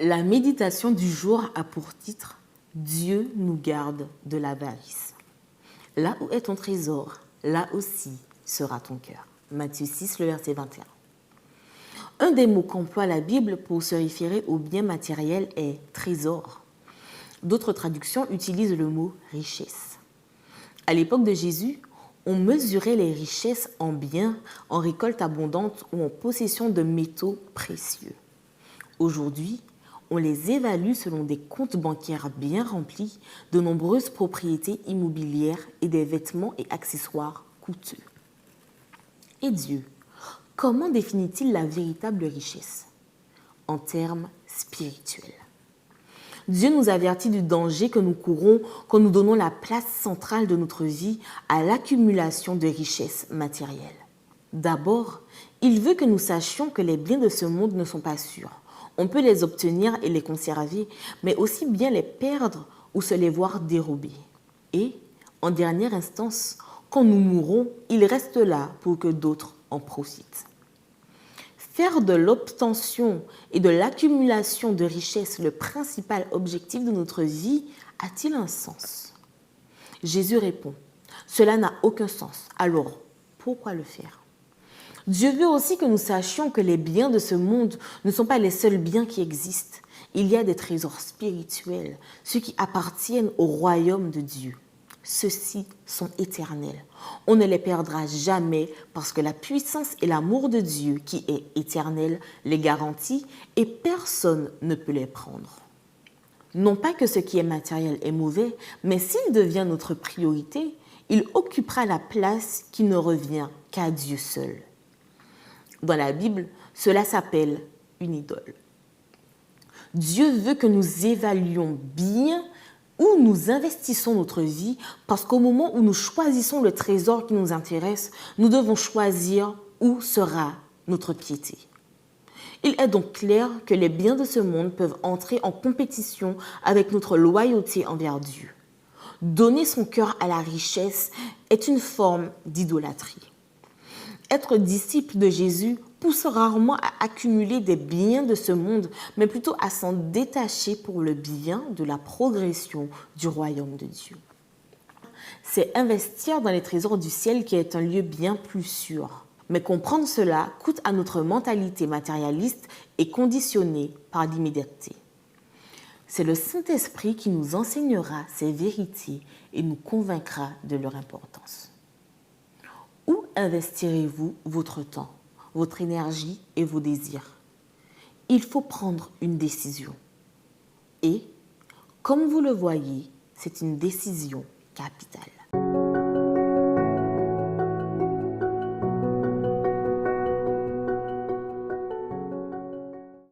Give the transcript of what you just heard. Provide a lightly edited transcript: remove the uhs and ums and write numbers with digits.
La méditation du jour a pour titre « Dieu nous garde de l'avarice ». Là où est ton trésor, là aussi sera ton cœur. Matthieu 6, le verset 21. Un des mots qu'emploie la Bible pour se référer aux biens matériels est « trésor ». D'autres traductions utilisent le mot « richesse ». À l'époque de Jésus, on mesurait les richesses en biens, en récolte abondante ou en possession de métaux précieux. Aujourd'hui, on les évalue selon des comptes bancaires bien remplis, de nombreuses propriétés immobilières et des vêtements et accessoires coûteux. Et Dieu, comment définit-il la véritable richesse? En termes spirituels. Dieu nous avertit du danger que nous courons quand nous donnons la place centrale de notre vie à l'accumulation de richesses matérielles. D'abord, il veut que nous sachions que les biens de ce monde ne sont pas sûrs. On peut les obtenir et les conserver, mais aussi bien les perdre ou se les voir dérober. Et, en dernière instance, quand nous mourrons, ils restent là pour que d'autres en profitent. Faire de l'obtention et de l'accumulation de richesses le principal objectif de notre vie a-t-il un sens? Jésus répond, cela n'a aucun sens. Alors, pourquoi le faire? Dieu veut aussi que nous sachions que les biens de ce monde ne sont pas les seuls biens qui existent. Il y a des trésors spirituels, ceux qui appartiennent au royaume de Dieu. Ceux-ci sont éternels. On ne les perdra jamais parce que la puissance et l'amour de Dieu, qui est éternel, les garantit et personne ne peut les prendre. Non pas que ce qui est matériel est mauvais, mais s'il devient notre priorité, il occupera la place qui ne revient qu'à Dieu seul. Dans la Bible, cela s'appelle une idole. Dieu veut que nous évaluions bien où nous investissons notre vie parce qu'au moment où nous choisissons le trésor qui nous intéresse, nous devons choisir où sera notre piété. Il est donc clair que les biens de ce monde peuvent entrer en compétition avec notre loyauté envers Dieu. Donner son cœur à la richesse est une forme d'idolâtrie. Être disciple de Jésus pousse rarement à accumuler des biens de ce monde, mais plutôt à s'en détacher pour le bien de la progression du royaume de Dieu. C'est investir dans les trésors du ciel qui est un lieu bien plus sûr. Mais comprendre cela coûte à notre mentalité matérialiste et conditionnée par l'immédiateté. C'est le Saint-Esprit qui nous enseignera ces vérités et nous convaincra de leur importance. Où investirez-vous votre temps, votre énergie et vos désirs? Il faut prendre une décision. Et, comme vous le voyez, c'est une décision capitale.